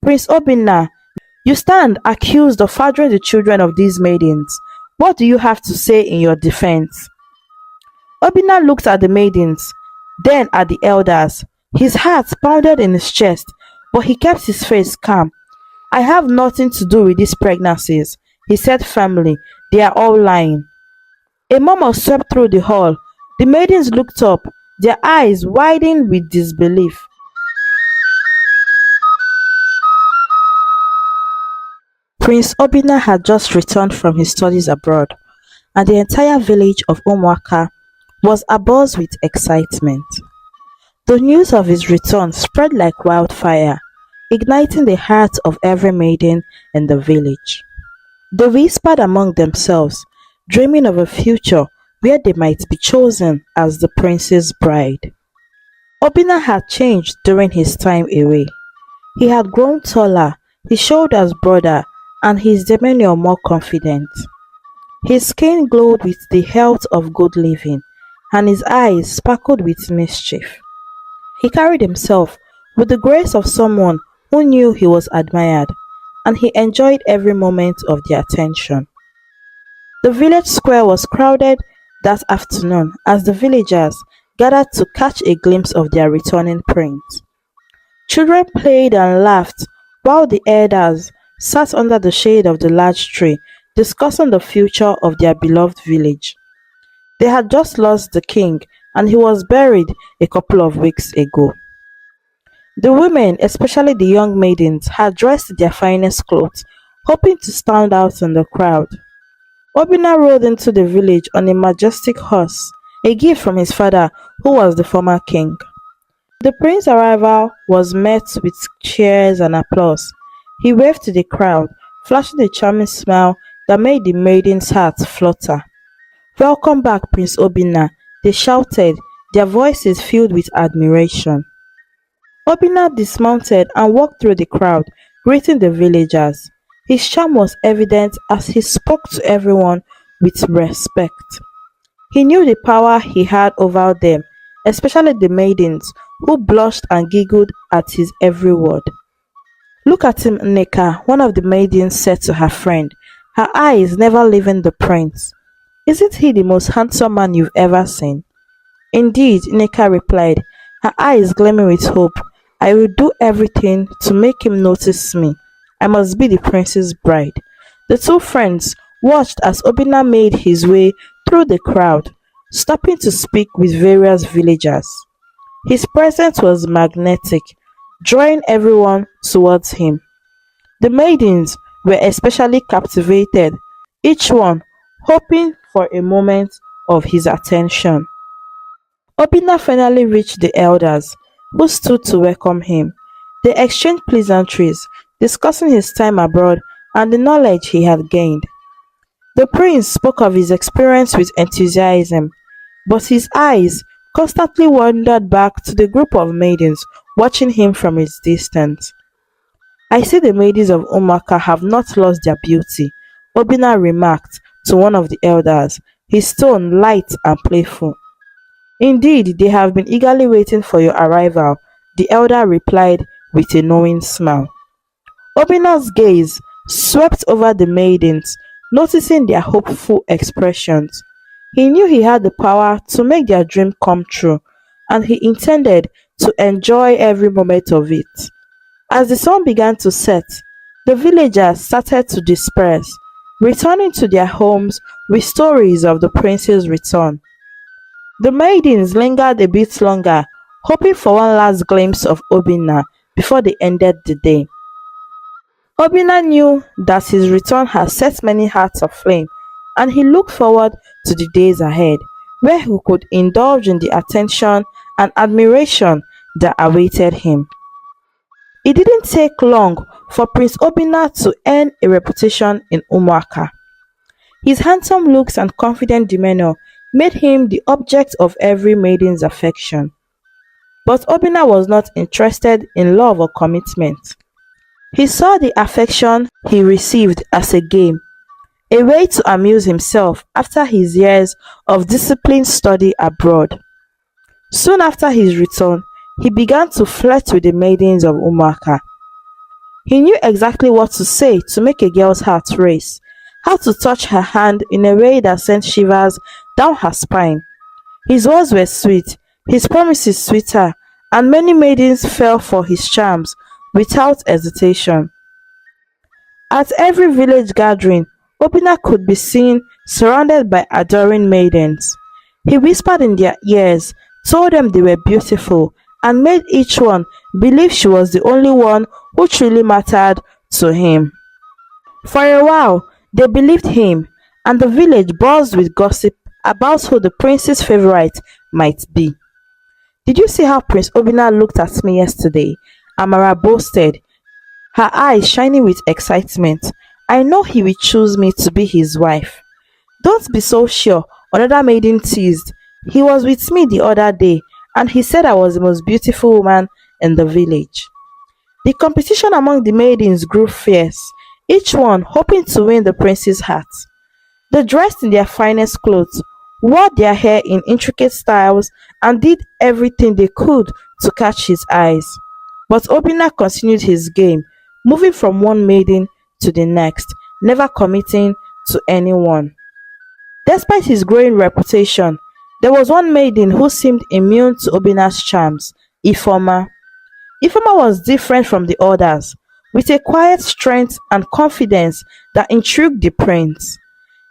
Prince Obinna, you stand accused of fathering the children of these maidens. What do you have to say in your defense? Obinna looked at the maidens, then at the elders. His heart pounded in his chest, but he kept his face calm. I have nothing to do with these pregnancies, he said firmly. They are all lying. A murmur swept through the hall. The maidens looked up, their eyes widened with disbelief. Prince Obinna had just returned from his studies abroad, and the entire village of Umuaka was abuzz with excitement. The news of his return spread like wildfire, igniting the hearts of every maiden in the village. They whispered among themselves, dreaming of a future where they might be chosen as the prince's bride. Obinna had changed during his time away. He had grown taller, his shoulders broader, and his demeanor more confident. His skin glowed with the health of good living, and his eyes sparkled with mischief. He carried himself with the grace of someone who knew he was admired, and he enjoyed every moment of the attention. The village square was crowded that afternoon as the villagers gathered to catch a glimpse of their returning prince. Children played and laughed while the elders sat under the shade of the large tree discussing the future of their beloved village. They had just lost the king, and he was buried a couple of weeks ago. The women, especially the young maidens, had dressed their finest clothes, hoping to stand out in the crowd. Obinna rode into the village on a majestic horse, a gift from his father, who was the former king. The prince's arrival was met with cheers and applause. He waved to the crowd, flashing a charming smile that made the maidens' hearts flutter. "Welcome back, Prince Obinna," they shouted, their voices filled with admiration. Obinna dismounted and walked through the crowd, greeting the villagers. His charm was evident as he spoke to everyone with respect. He knew the power he had over them, especially the maidens, who blushed and giggled at his every word. "Look at him, Nneka," one of the maidens said to her friend, her eyes never leaving the prince. "Isn't he the most handsome man you've ever seen?" "Indeed," Nneka replied, her eyes gleaming with hope. "I will do everything to make him notice me. I must be the prince's bride." The two friends watched as Obinna made his way through the crowd, stopping to speak with various villagers. His presence was magnetic, drawing everyone towards him. The maidens were especially captivated, each one hoping for a moment of his attention. Obinna finally reached the elders, who stood to welcome him. They exchanged pleasantries, discussing his time abroad and the knowledge he had gained. The prince spoke of his experience with enthusiasm, but his eyes constantly wandered back to the group of maidens watching him from his distance. "I see the maidens of Umuaka have not lost their beauty," Obinna remarked to one of the elders, his tone light and playful. "Indeed, they have been eagerly waiting for your arrival," the elder replied with a knowing smile. Obinna's gaze swept over the maidens, noticing their hopeful expressions. He knew he had the power to make their dream come true, and he intended to enjoy every moment of it. As the sun began to set, the villagers started to disperse, returning to their homes with stories of the prince's return. The maidens lingered a bit longer, hoping for one last glimpse of Obinna before they ended the day. Obinna knew that his return had set many hearts aflame, and he looked forward to the days ahead, where he could indulge in the attention and admiration that awaited him. It didn't take long for Prince Obinna to earn a reputation in Umuaka. His handsome looks and confident demeanor made him the object of every maiden's affection. But Obinna was not interested in love or commitment. He saw the affection he received as a game, a way to amuse himself after his years of disciplined study abroad. Soon after his return, he began to flirt with the maidens of Umuaka. He knew exactly what to say to make a girl's heart race, how to touch her hand in a way that sent shivers down her spine. His words were sweet, his promises sweeter, and many maidens fell for his charms without hesitation. At every village gathering, Obina could be seen surrounded by adoring maidens. He whispered in their ears, told them they were beautiful, and made each one believe she was the only one who truly mattered to him. For a while, they believed him, and the village buzzed with gossip about who the prince's favorite might be. Did you see how Prince Obina looked at me yesterday? Amara boasted, her eyes shining with excitement. I know he will choose me to be his wife. Don't be so sure, another maiden teased. He was with me the other day, and he said I was the most beautiful woman in the village. The competition among the maidens grew fierce, each one hoping to win the prince's heart. They dressed in their finest clothes, wore their hair in intricate styles, and did everything they could to catch his eyes. But Obina continued his game, moving from one maiden to the next, never committing to anyone. Despite his growing reputation, there was one maiden who seemed immune to Obina's charms, Ifoma. Ifoma was different from the others, with a quiet strength and confidence that intrigued the prince.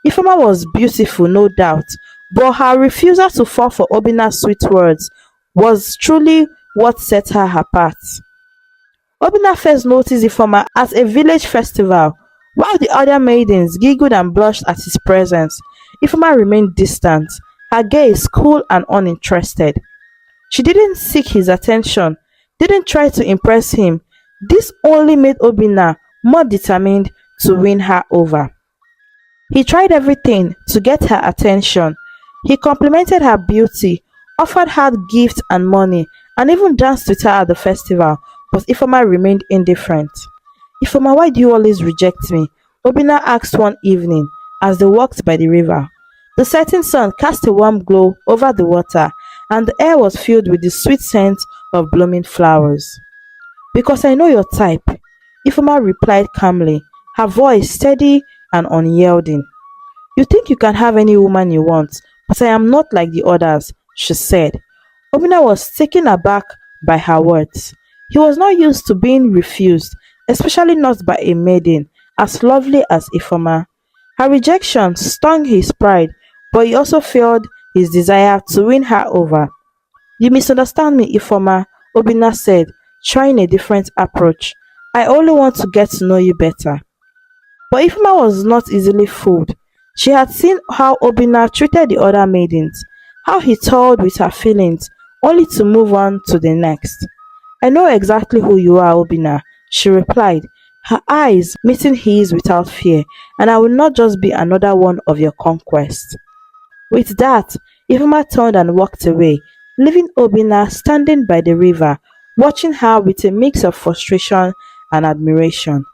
Ifoma was beautiful, no doubt, but her refusal to fall for Obina's sweet words was truly what set her apart. Obina first noticed Ifoma at a village festival. While the other maidens giggled and blushed at his presence, Ifoma remained distant, her gaze cool and uninterested. She didn't seek his attention, didn't try to impress him. This only made Obina more determined to win her over. He tried everything to get her attention. He complimented her beauty, offered her gifts and money, and even danced with her at the festival, but Ifoma remained indifferent. Ifoma, why do you always reject me? Obina asked one evening as they walked by the river. The setting sun cast a warm glow over the water, and the air was filled with the sweet scent of blooming flowers. Because I know your type, Ifoma replied calmly, her voice steady and unyielding. You think you can have any woman you want, but I am not like the others, she said. Obina was taken aback by her words. He was not used to being refused, especially not by a maiden as lovely as Ifoma. Her rejection stung his pride, but he also felt his desire to win her over. You misunderstand me, Ifoma, Obina said, trying a different approach. I only want to get to know you better. But Ifema was not easily fooled. She had seen how Obina treated the other maidens, how he toyed with her feelings, only to move on to the next. I know exactly who you are, Obina, she replied, her eyes meeting his without fear, and I will not just be another one of your conquests. With that, Ifema turned and walked away, leaving Obina standing by the river, watching her with a mix of frustration and admiration.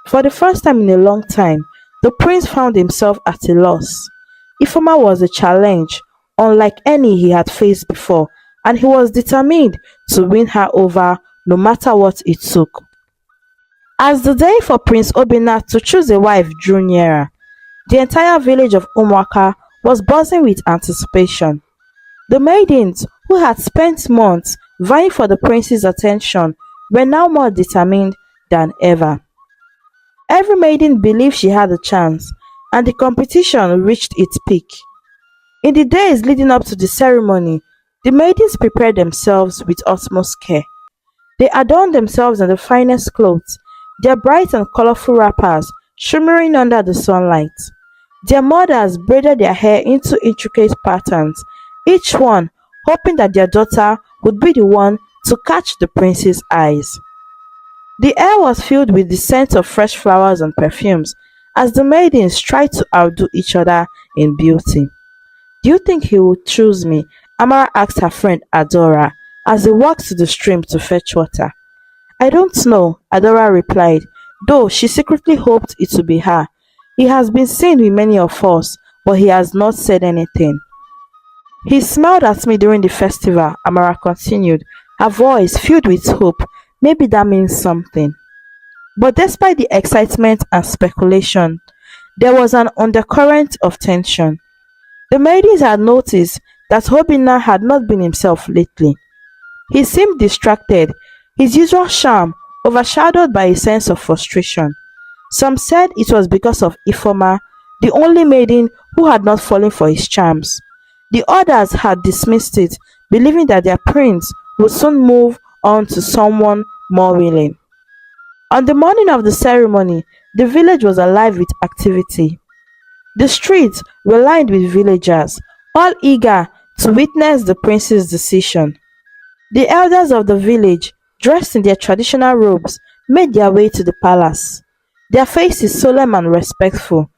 For the first time in a long time, the prince found himself at a loss. Ifoma was a challenge, unlike any he had faced before, and he was determined to win her over no matter what it took. As the day for Prince Obina to choose a wife drew nearer, the entire village of Umuaka was buzzing with anticipation. The maidens, who had spent months vying for the prince's attention, were now more determined than ever. Every maiden believed she had a chance, and the competition reached its peak. In the days leading up to the ceremony, the maidens prepared themselves with utmost care. They adorned themselves in the finest clothes, their bright and colorful wrappers shimmering under the sunlight. Their mothers braided their hair into intricate patterns, each one hoping that their daughter would be the one to catch the prince's eyes. The air was filled with the scent of fresh flowers and perfumes as the maidens tried to outdo each other in beauty. Do you think he would choose me? Amara asked her friend Adora as they walked to the stream to fetch water. I don't know, Adora replied, though she secretly hoped it would be her. He has been seen with many of us, but he has not said anything. He smiled at me during the festival, Amara continued, her voice filled with hope. Maybe that means something. But despite the excitement and speculation, there was an undercurrent of tension. The maidens had noticed that Obinna had not been himself lately. He seemed distracted, his usual charm overshadowed by a sense of frustration. Some said it was because of Ifoma, the only maiden who had not fallen for his charms. The others had dismissed it, believing that their prince would soon move on to someone more willing. On the morning of the ceremony, the village was alive with activity. The streets were lined with villagers, all eager to witness the prince's decision. The elders of the village, dressed in their traditional robes, made their way to the palace, their faces solemn and respectful.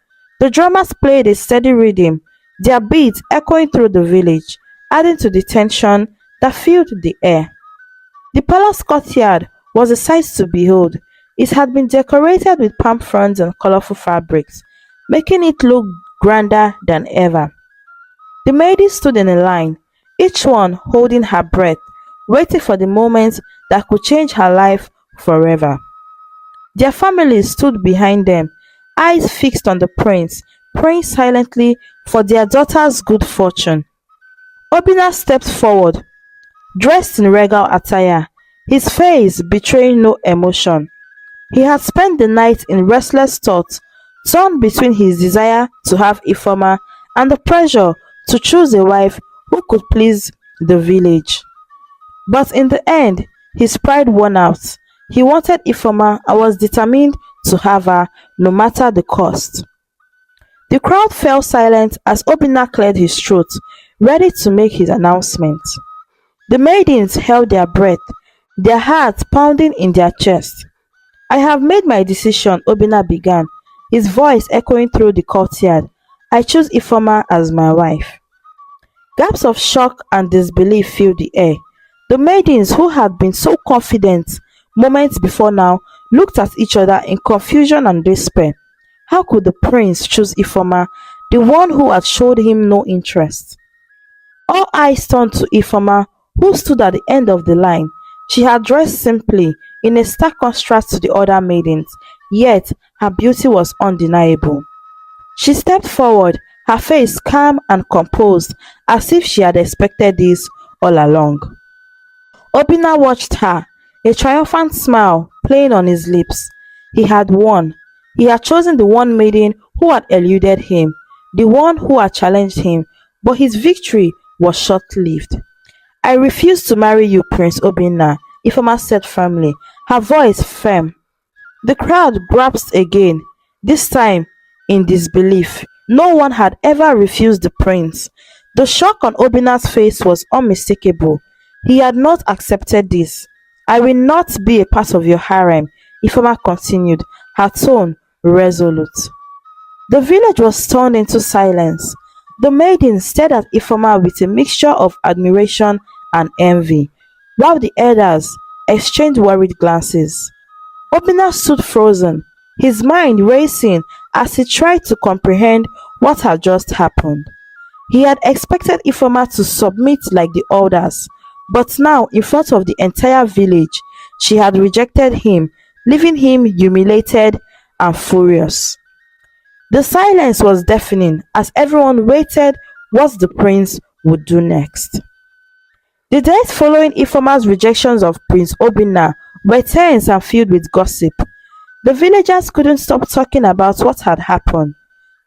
The drummers played a steady rhythm, their beats echoing through the village, adding to the tension that filled the air. The palace courtyard was a sight to behold. It had been decorated with palm fronds and colorful fabrics, making it look grander than ever. The maidens stood in a line, each one holding her breath, waiting for the moment that could change her life forever. Their families stood behind them, eyes fixed on the prince, praying silently for their daughter's good fortune. Obina stepped forward, dressed in regal attire, his face betraying no emotion. He had spent the night in restless thought, torn between his desire to have Ifoma and the pressure to choose a wife who could please the village. But in the end, his pride won out. He wanted Ifoma and was determined to have her no matter the cost. The crowd fell silent as Obina cleared his throat, ready to make his announcement. The maidens held their breath, their hearts pounding in their chests. "I have made my decision," Obina began, his voice echoing through the courtyard. "I choose Ifoma as my wife." Gasps of shock and disbelief filled the air. The maidens, who had been so confident moments before now, looked at each other in confusion and despair. How could the prince choose Ifoma, the one who had showed him no interest? All eyes turned to Ifoma, who stood at the end of the line. She had dressed simply, in a stark contrast to the other maidens, yet her beauty was undeniable. She stepped forward, her face calm and composed, as if she had expected this all along. Obina watched her, a triumphant smile playing on his lips. He had won. He had chosen the one maiden who had eluded him, the one who had challenged him, but his victory was short-lived. "I refuse to marry you, Prince Obinna," Ifeoma said firmly, her voice firm. The crowd grasped again, this time in disbelief. No one had ever refused the prince. The shock on Obinna's face was unmistakable. He had not accepted this. "I will not be a part of your harem," Ifeoma continued, her tone resolute. The village was turned into silence. The maidens stared at Ifeoma with a mixture of admiration and envy, while the elders exchanged worried glances. Obinna stood frozen, his mind racing as he tried to comprehend what had just happened. He had expected Ifeoma to submit like the others, but now in front of the entire village, she had rejected him, leaving him humiliated and furious. The silence was deafening as everyone waited what the prince would do next. The days following Ifeoma's rejections of Prince Obinna were tense and filled with gossip. The villagers couldn't stop talking about what had happened.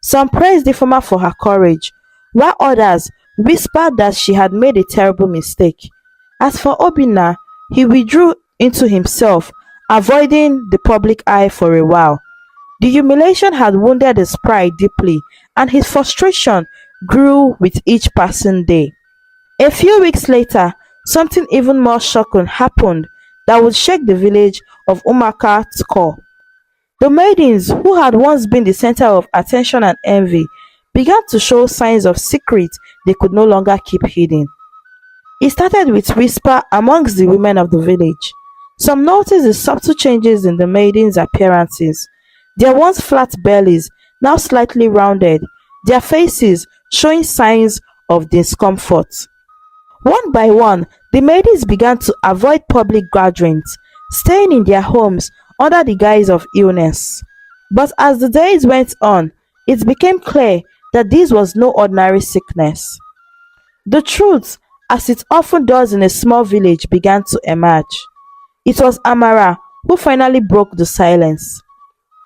Some praised Ifeoma for her courage, while others whispered that she had made a terrible mistake. As for Obinna, he withdrew into himself, avoiding the public eye for a while. The humiliation had wounded his pride deeply, and his frustration grew with each passing day. A few weeks later, something even more shocking happened that would shake the village of Umaka to core. The maidens, who had once been the center of attention and envy, began to show signs of secret they could no longer keep hidden. It started with whisper amongst the women of the village. Some noticed the subtle changes in the maidens' appearances. Their once flat bellies now slightly rounded, their faces showing signs of discomfort. One by one, the maidens began to avoid public gatherings, staying in their homes under the guise of illness. But as the days went on, it became clear that this was no ordinary sickness. The truth, as it often does in a small village, began to emerge. It was Amara who finally broke the silence.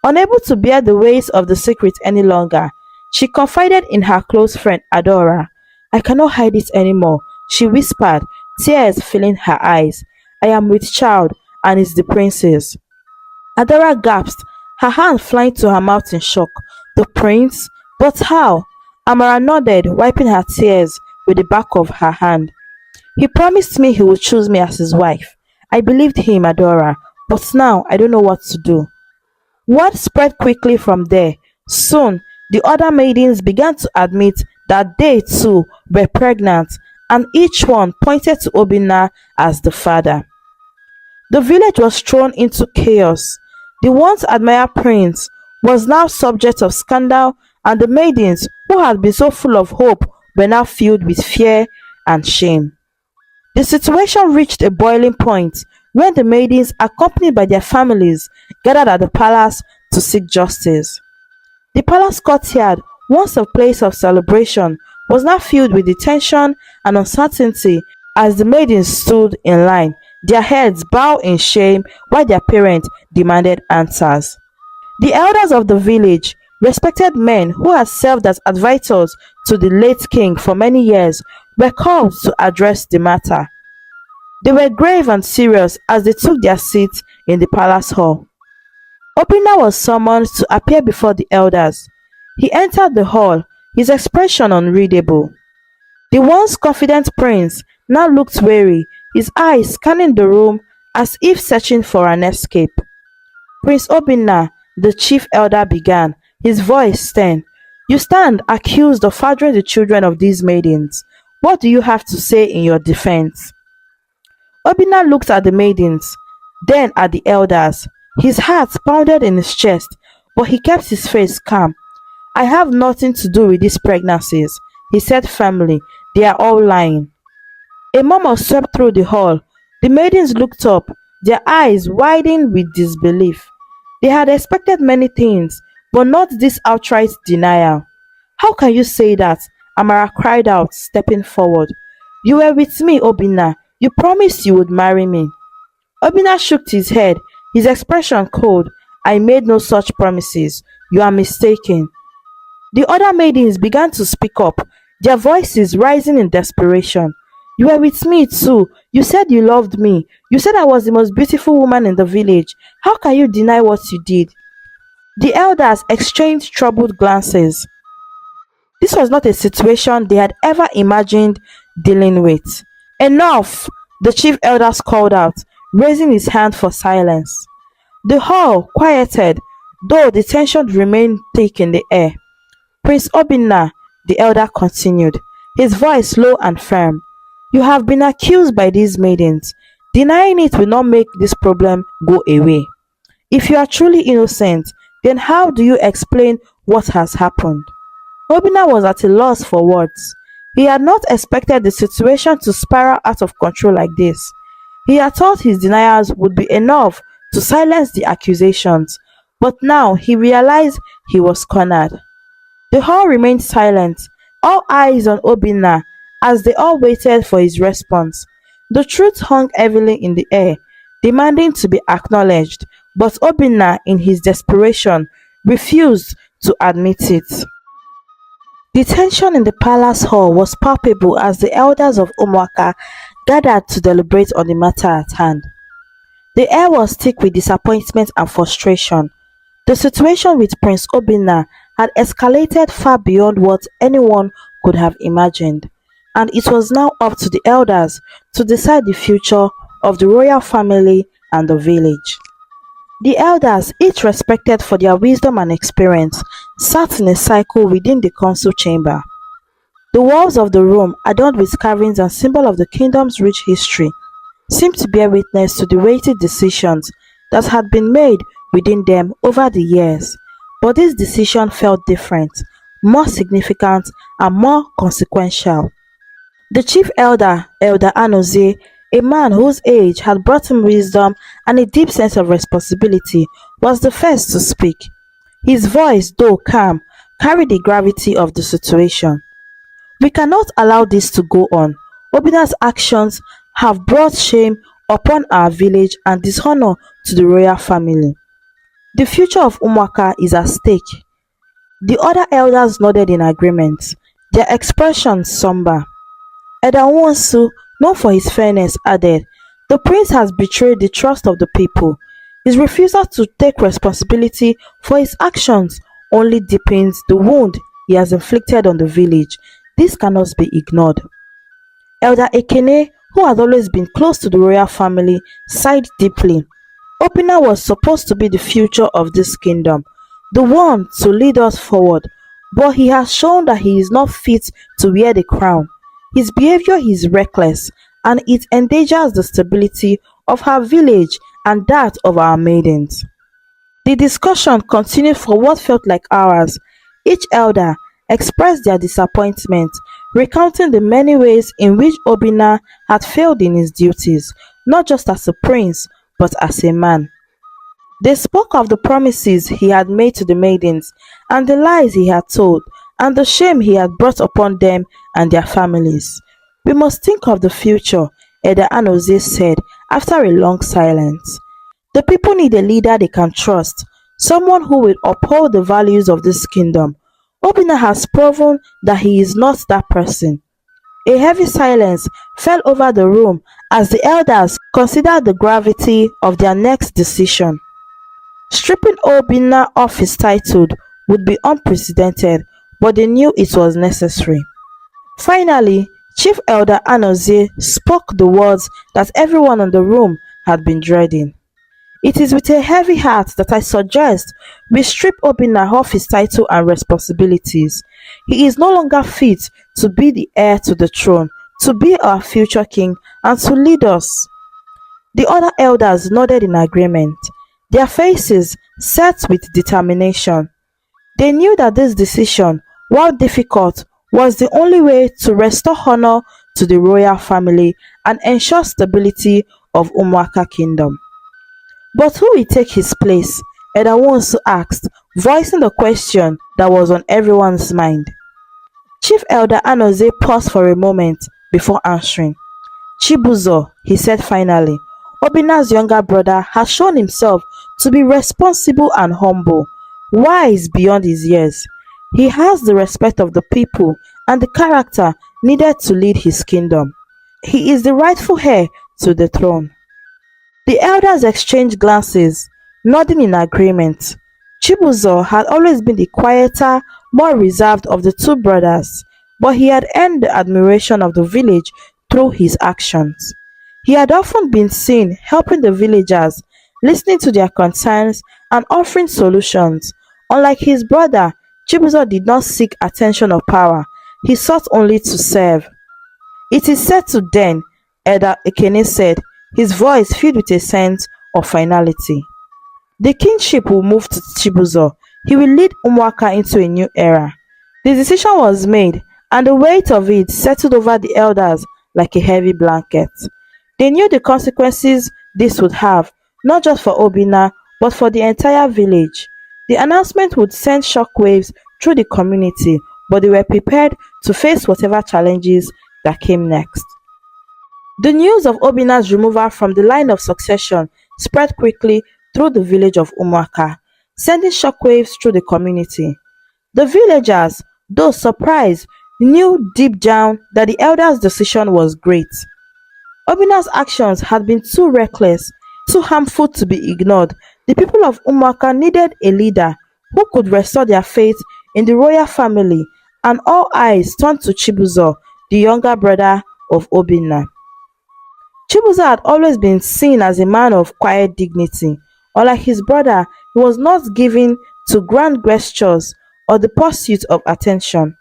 Unable to bear the weight of the secret any longer, she confided in her close friend Adora. "I cannot hide it anymore," she whispered, tears filling her eyes. "I am with child, and it's the princess." Adora gasped, her hand flying to her mouth in shock. "The prince? But how?" Amara nodded, wiping her tears with the back of her hand. "He promised me he would choose me as his wife. I believed him, Adora, but now I don't know what to do." Word spread quickly from there. Soon, the other maidens began to admit that they too were pregnant, and each one pointed to Obinna as the father. The village was thrown into chaos. The once admired prince was now subject of scandal, and the maidens, who had been so full of hope, were now filled with fear and shame. The situation reached a boiling point when the maidens, accompanied by their families, gathered at the palace to seek justice. The palace courtyard, once a place of celebration, was now filled with the tension and uncertainty as the maidens stood in line, their heads bowed in shame while their parents demanded answers. The elders of the village, respected men who had served as advisors to the late king for many years, were called to address the matter. They were grave and serious as they took their seats in the palace hall. Obinna was summoned to appear before the elders. He entered the hall, his expression unreadable. The once confident prince now looked wary, his eyes scanning the room as if searching for an escape. "Prince Obinna," the chief elder began, his voice stern, "you stand accused of fathering the children of these maidens. What do you have to say in your defense?" Obinna looked at the maidens, then at the elders. His heart pounded in his chest, but he kept his face calm. "I have nothing to do with these pregnancies," he said firmly. "They are all lying." A murmur swept through the hall. The maidens looked up, their eyes widened with disbelief. They had expected many things, but not this outright denial. "How can you say that?" Amara cried out, stepping forward. "You were with me, Obinna. You promised you would marry me." Obinna shook his head, his expression cold. "I made no such promises. You are mistaken." The other maidens began to speak up, their voices rising in desperation. "You were with me too. You said you loved me. You said I was the most beautiful woman in the village. How can you deny what you did?" The elders exchanged troubled glances. This was not a situation they had ever imagined dealing with. "Enough!" the chief elders called out, raising his hand for silence. The hall quieted, though the tension remained thick in the air. "Prince Obinna," the elder continued, his voice low and firm, "you have been accused by these maidens. Denying it will not make this problem go away. If you are truly innocent, then how do you explain what has happened?" Obinna was at a loss for words. He had not expected the situation to spiral out of control like this. He had thought his denials would be enough to silence the accusations, but now he realized he was cornered. The hall remained silent, all eyes on Obinna as they all waited for his response. The truth hung heavily in the air, demanding to be acknowledged, but Obinna, in his desperation, refused to admit it. The tension in the palace hall was palpable as the elders of Umuaka gathered to deliberate on the matter at hand. The air was thick with disappointment and frustration. The situation with Prince Obinna had escalated far beyond what anyone could have imagined, and it was now up to the elders to decide the future of the royal family and the village. The elders, each respected for their wisdom and experience, sat in a circle within the council chamber. The walls of the room, adorned with carvings and symbols of the kingdom's rich history, seemed to bear witness to the weighty decisions that had been made within them over the years. But this decision felt different, more significant, and more consequential. The chief elder, Elder Anozie, A man whose age had brought him wisdom and a deep sense of responsibility, was the first to speak. His voice, though calm, carried the gravity of the situation. We cannot allow this to go on. Obina's actions have brought shame upon our village and dishonor to the royal family. The future of Umuaka is at stake. The other elders nodded in agreement, their expressions somber. Edawonsu, known for his fairness, added, "The prince has betrayed the trust of the people. His refusal to take responsibility for his actions only deepens the wound he has inflicted on the village. This cannot be ignored." Elder Ekene, who had always been close to the royal family, sighed deeply. Obina was supposed to be the future of this kingdom, the one to lead us forward, but he has shown that he is not fit to wear the crown. His behavior is reckless and it endangers the stability of our village and that of our maidens. The discussion continued for what felt like hours. Each elder expressed their disappointment, recounting the many ways in which Obina had failed in his duties, not just as a prince, but as a man. They spoke of the promises he had made to the maidens, and the lies he had told, and the shame he had brought upon them and their families. "We must think of the future," Eda Anozie said after a long silence. "The people need a leader they can trust, someone who will uphold the values of this kingdom. Obina has proven that he is not that person." A heavy silence fell over the room as the elders considered the gravity of their next decision. Stripping Obinna of his title would be unprecedented, but they knew it was necessary. Finally, Chief Elder Anozie spoke the words that everyone in the room had been dreading. "It is with a heavy heart that I suggest we strip Obinna of his title and responsibilities. He is no longer fit to be the heir to the throne, to be our future king, and to lead us." The other elders nodded in agreement, their faces set with determination. They knew that this decision, while difficult, was the only way to restore honor to the royal family and ensure stability of Umuaka Kingdom. "But who will take his place?" Edawonsu asked, voicing the question that was on everyone's mind. Chief Elder Anozie paused for a moment before answering. "Chibuzo," he said finally, "Obina's younger brother has shown himself to be responsible and humble, wise beyond his years. He has the respect of the people and the character needed to lead his kingdom. He is the rightful heir to the throne." The elders exchanged glances, nodding in agreement. Chibuzo had always been the quieter, more reserved of the two brothers, but he had earned the admiration of the village through his actions. He had often been seen helping the villagers, listening to their concerns and offering solutions. Unlike his brother, Chibuzo did not seek attention or power, he sought only to serve. "It is settled then," Elder Ekene said, his voice filled with a sense of finality. "The kingship will move to Chibuzo. He will lead Umuaka into a new era." The decision was made, and the weight of it settled over the elders like a heavy blanket. They knew the consequences this would have, not just for Obina, but for the entire village. The announcement would send shockwaves through the community, but they were prepared to face whatever challenges that came next. The news of Obina's removal from the line of succession spread quickly through the village of Umuaka, sending shockwaves through the community. The villagers, though surprised, knew deep down that the elders' decision was great. Obina's actions had been too reckless, too harmful to be ignored. The people of Umuaka needed a leader who could restore their faith in the royal family, and all eyes turned to Chibuzo, the younger brother of Obina. Chibuzo had always been seen as a man of quiet dignity. Unlike his brother, he was not given to grand gestures or the pursuit of attention.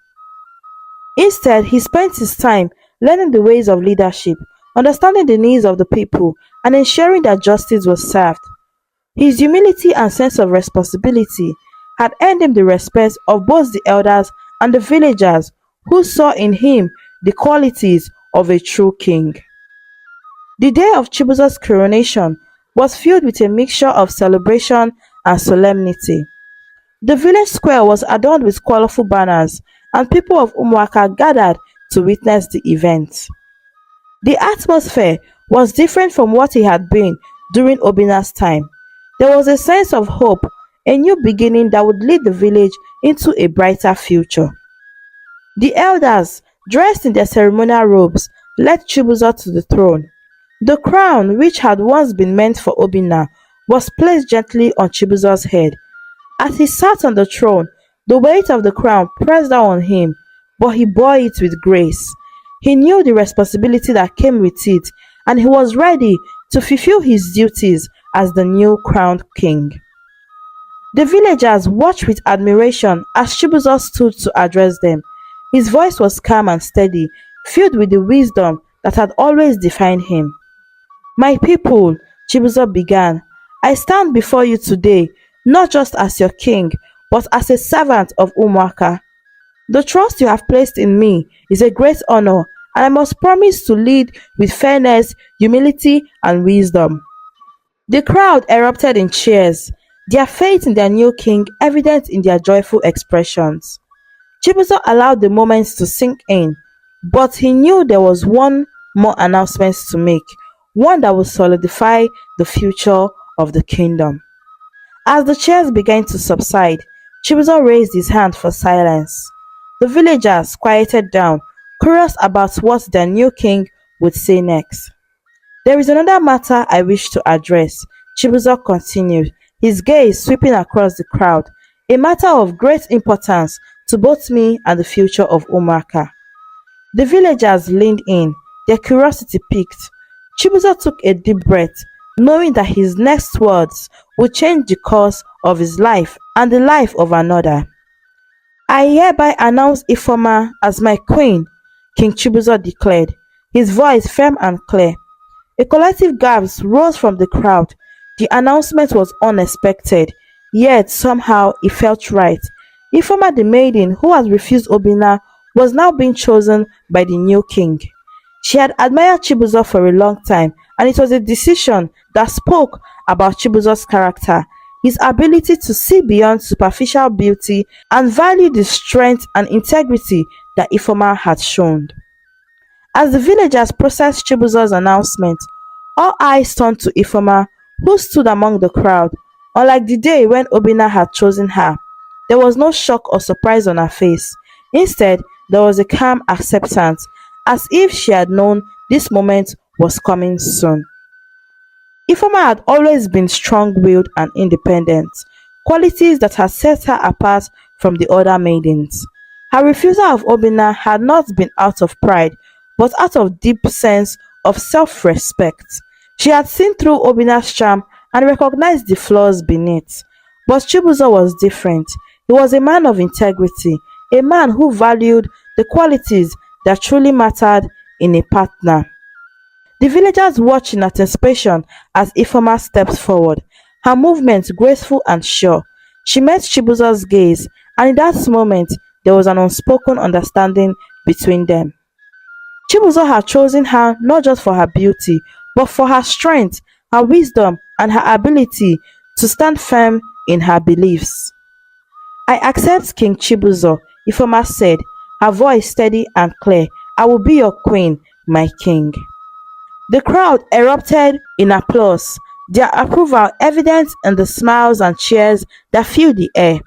Instead, he spent his time learning the ways of leadership, understanding the needs of the people, and ensuring that justice was served. His humility and sense of responsibility had earned him the respect of both the elders and the villagers, who saw in him the qualities of a true king. The day of Chibuzo's coronation was filled with a mixture of celebration and solemnity. The village square was adorned with colorful banners, and people of Umuaka gathered to witness the event. The atmosphere was different from what it had been during Obina's time. There was a sense of hope, a new beginning that would lead the village into a brighter future. The elders, dressed in their ceremonial robes, led Chibuzo to the throne. The crown, which had once been meant for Obina, was placed gently on Chibuzo's head. As he sat on the throne, the weight of the crown pressed down on him, but he bore it with grace. He knew the responsibility that came with it, and he was ready to fulfill his duties as the new crowned king. The villagers watched with admiration as Chibuzo stood to address them. His voice was calm and steady, filled with the wisdom that had always defined him. "My people," Chibuzo began, "I stand before you today not just as your king, but as a servant of Umuaka. The trust you have placed in me is a great honor, and I must promise to lead with fairness, humility, and wisdom." The crowd erupted in cheers, their faith in their new king evident in their joyful expressions. Chibuzo allowed the moments to sink in, but he knew there was one more announcement to make, one that would solidify the future of the kingdom. As the cheers began to subside, Chibuzo raised his hand for silence. The villagers quieted down, curious about what their new king would say next. "There is another matter I wish to address," Chibuzo continued, his gaze sweeping across the crowd, "a matter of great importance to both me and the future of Omaka." The villagers leaned in, their curiosity piqued. Chibuzo took a deep breath, knowing that his next words would change the course of his life and the life of another. "I hereby announce Ifeoma as my queen," King Chibuzo declared, his voice firm and clear. A collective gasp rose from the crowd. The announcement was unexpected, yet somehow it felt right. Ifeoma the maiden who had refused Obina was now being chosen by the new king. She had admired Chibuzo for a long time, and it was a decision that spoke about Chibuzo's character, his ability to see beyond superficial beauty and value the strength and integrity that Ifeoma had shown. As the villagers processed Chibuzo's announcement, all eyes turned to Ifeoma, who stood among the crowd. Unlike the day when Obina had chosen her, there was no shock or surprise on her face. Instead, there was a calm acceptance, as if she had known this moment was coming soon. Ifeoma had always been strong-willed and independent, qualities that had set her apart from the other maidens. Her refusal of Obina had not been out of pride, but out of deep sense of self-respect. She had seen through Obina's charm and recognized the flaws beneath. But Chibuzo was different. He was a man of integrity, a man who valued the qualities that truly mattered in a partner. The villagers watched in anticipation as Ifeoma stepped forward, her movements graceful and sure. She met Chibuzo's gaze, and in that moment there was an unspoken understanding between them. Chibuzo had chosen her not just for her beauty, but for her strength, her wisdom, and her ability to stand firm in her beliefs. "I accept King Chibuzo," Ifeoma said, her voice steady and clear. "I will be your queen, my king." The crowd erupted in applause, their approval evident in the smiles and cheers that filled the air.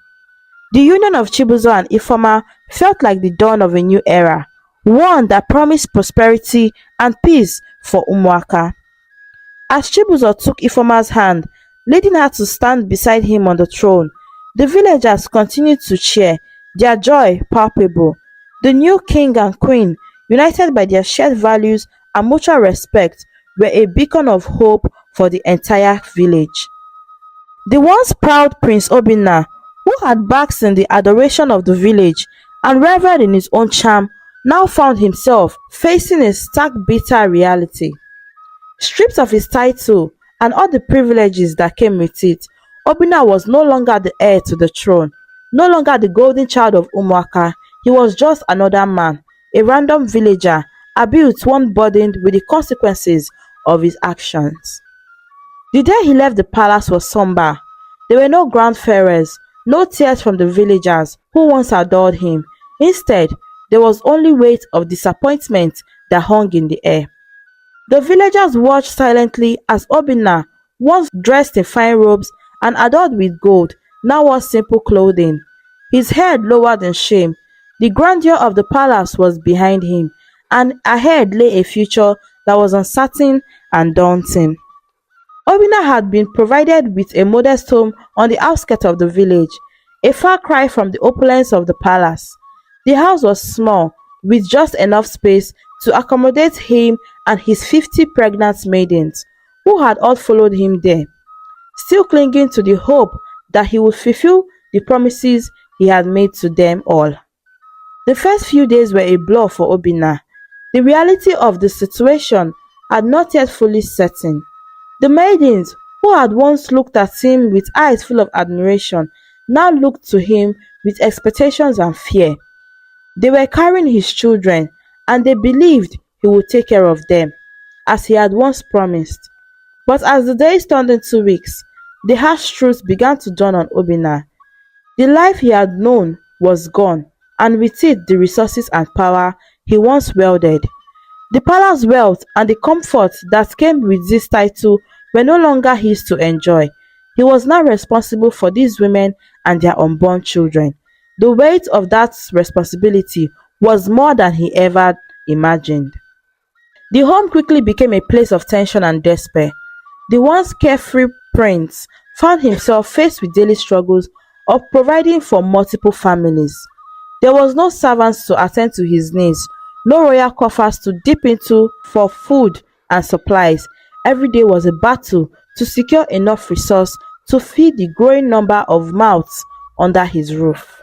The union of Chibuzo and Ifeoma felt like the dawn of a new era, one that promised prosperity and peace for Umuaka. As Chibuzo took Ifeoma's hand, leading her to stand beside him on the throne, the villagers continued to cheer, their joy palpable. The new king and queen, united by their shared values and mutual respect, were a beacon of hope for the entire village. The once proud Prince Obinna, who had basked in the adoration of the village and revelled in his own charm, now found himself facing a stark bitter reality. Stripped of his title and all the privileges that came with it, Obinna was no longer the heir to the throne, no longer the golden child of Umuaka. He was just another man, a random villager, a built one burdened with the consequences of his actions. The day he left the palace was somber. There were no grand farewells, no tears from the villagers who once adored him. Instead, there was only weight of disappointment that hung in the air. The villagers watched silently as Obinna, once dressed in fine robes and adored with gold, now wore simple clothing. His head lowered in shame. The grandeur of the palace was behind him, and ahead lay a future that was uncertain and daunting. Obinna had been provided with a modest home on the outskirts of the village, a far cry from the opulence of the palace. The house was small, with just enough space to accommodate him and his 50 pregnant maidens, who had all followed him there, still clinging to the hope that he would fulfill the promises he had made to them all. The first few days were a blur for Obinna. The reality of the situation had not yet fully set in. The maidens, who had once looked at him with eyes full of admiration, now looked to him with expectations and fear. They were carrying his children, and they believed he would take care of them, as he had once promised. But as the days turned into weeks, the harsh truth began to dawn on Obinna. The life he had known was gone, and with it the resources and power he once wielded. The palace wealth and the comfort that came with this title were no longer his to enjoy. He was now responsible for these women and their unborn children. The weight of that responsibility was more than he ever imagined. The home quickly became a place of tension and despair. The once carefree prince found himself faced with daily struggles of providing for multiple families. There was no servants to attend to his needs, no royal coffers to dip into for food and supplies. Every day was a battle to secure enough resource to feed the growing number of mouths under his roof.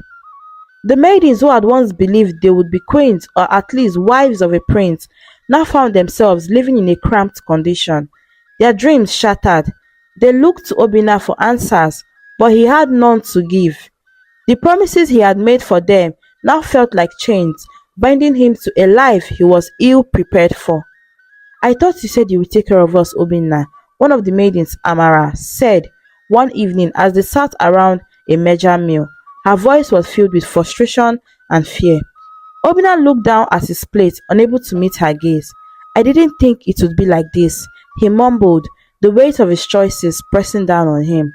The maidens who had once believed they would be queens or at least wives of a prince now found themselves living in a cramped condition. Their dreams shattered. They looked to Obinna for answers, but he had none to give. The promises he had made for them now felt like chains, binding him to a life he was ill prepared for. "I thought you said you would take care of us, Obinna," one of the maidens, Amara, said one evening as they sat around a major meal. Her voice was filled with frustration and fear. Obinna looked down at his plate, unable to meet her gaze. "I didn't think it would be like this," he mumbled, the weight of his choices pressing down on him.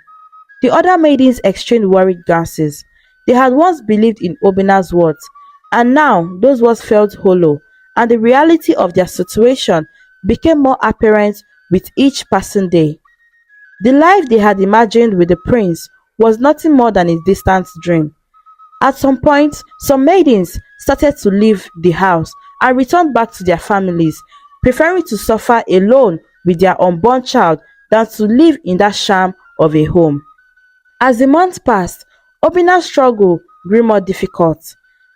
The other maidens exchanged worried glances. They had once believed in Obinna's words, and now those words felt hollow, and the reality of their situation became more apparent with each passing day. The life they had imagined with the prince was nothing more than a distant dream. At some point, some maidens started to leave the house and returned back to their families, preferring to suffer alone with their unborn child than to live in that sham of a home. As the months passed, Obinna's struggle grew more difficult.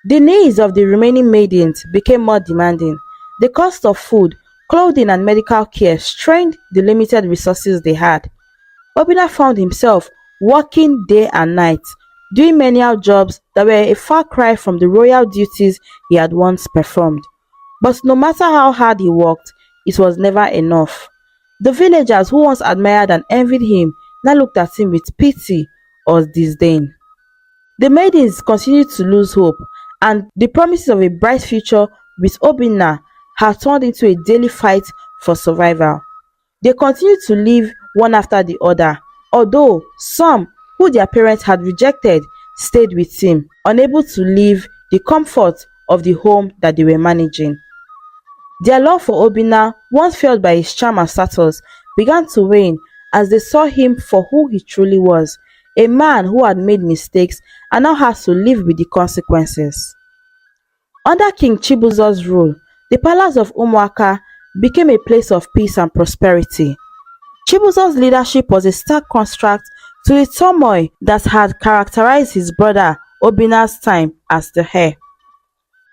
The needs of the remaining maidens became more demanding. The cost of food, clothing and medical care strained the limited resources they had. Obinna found himself working day and night, doing menial jobs that were a far cry from the royal duties he had once performed. But no matter how hard he worked, it was never enough. The villagers who once admired and envied him now looked at him with pity or disdain. The maidens continued to lose hope, and the promises of a bright future with Obinna had turned into a daily fight for survival. They continued to live one after the other, although some who their parents had rejected stayed with him, unable to leave the comfort of the home that they were managing. Their love for Obinna, once felt by his charm and status, began to wane as they saw him for who he truly was, a man who had made mistakes and now has to live with the consequences. Under King Chibuzo's rule, the palace of Umuaka became a place of peace and prosperity. Chibuzo's leadership was a stark contrast to the turmoil that had characterized his brother Obinna's time as the heir.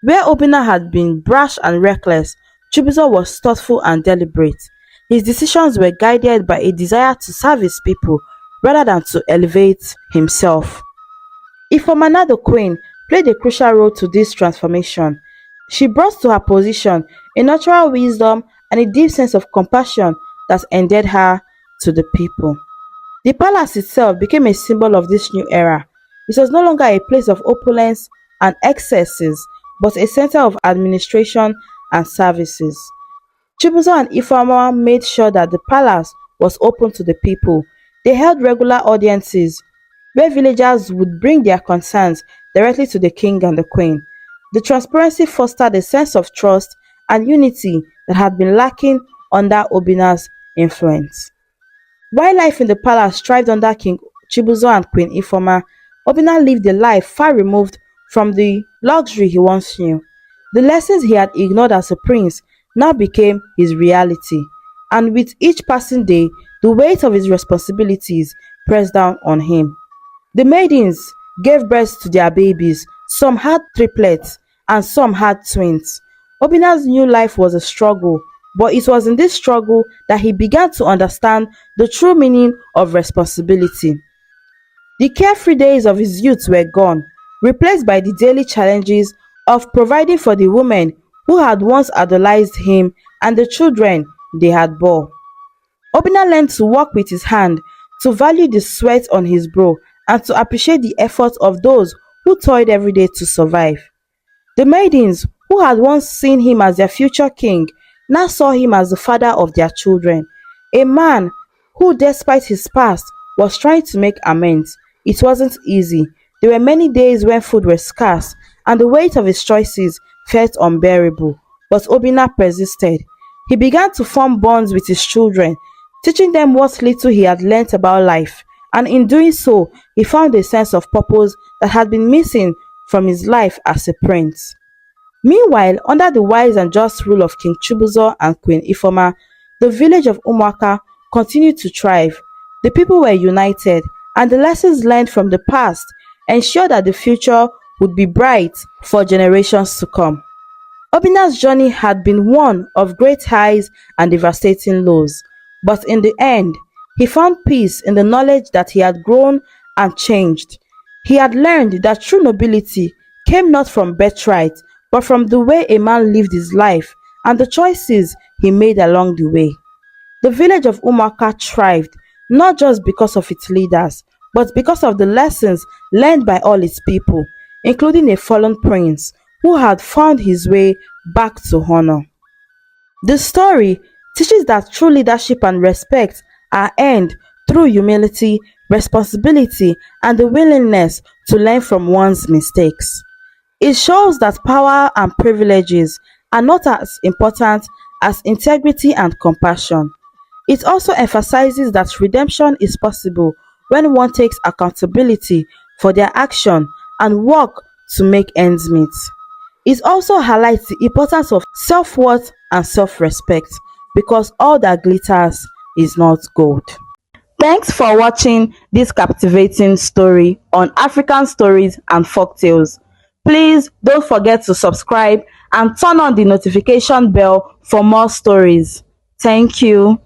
Where Obinna had been brash and reckless, Chibuzo was thoughtful and deliberate. His decisions were guided by a desire to serve his people rather than to elevate himself. Ifomana the queen played a crucial role to this transformation. She brought to her position a natural wisdom and a deep sense of compassion that endeared her to the people. The palace itself became a symbol of this new era. It was no longer a place of opulence and excesses, but a center of administration and services. Chibuzo and Ifeoma made sure that the palace was open to the people. They held regular audiences where villagers would bring their concerns directly to the king and the queen. The transparency fostered a sense of trust and unity that had been lacking under Obina's influence. While life in the palace thrived under King Chibuzo and Queen Ifeoma, Obina lived a life far removed from the luxury he once knew. The lessons he had ignored as a prince now became his reality, and with each passing day, the weight of his responsibilities pressed down on him. The maidens gave birth to their babies. Some had triplets and some had twins. Obina's new life was a struggle, but it was in this struggle that he began to understand the true meaning of responsibility. The carefree days of his youth were gone, replaced by the daily challenges of providing for the women who had once idolized him and the children they had bore. Obina learned to work with his hand, to value the sweat on his brow, and to appreciate the efforts of those who toiled every day to survive. The maidens, who had once seen him as their future king, now saw him as the father of their children, a man who, despite his past, was trying to make amends. It wasn't easy. There were many days when food was scarce, and the weight of his choices felt unbearable. But Obina persisted. He began to form bonds with his children, teaching them what little he had learnt about life, and in doing so, he found a sense of purpose that had been missing from his life as a prince. Meanwhile, under the wise and just rule of King Chibuzo and Queen Ifeoma, the village of Umuaka continued to thrive. The people were united, and the lessons learned from the past ensured that the future would be bright for generations to come. Obina's journey had been one of great highs and devastating lows, but in the end, he found peace in the knowledge that he had grown and changed. He had learned that true nobility came not from birthright, but from the way a man lived his life and the choices he made along the way. The village of Umuaka thrived not just because of its leaders, but because of the lessons learned by all its people, including a fallen prince who had found his way back to honor. The story teaches that true leadership and respect are earned through humility, responsibility, and the willingness to learn from one's mistakes. It shows that power and privileges are not as important as integrity and compassion. It also emphasizes that redemption is possible when one takes accountability for their action and work to make ends meet. It also highlights the importance of self-worth and self-respect, because all that glitters is not gold. Thanks for watching this captivating story on African stories and folktales. Please don't forget to subscribe and turn on the notification bell for more stories. Thank you.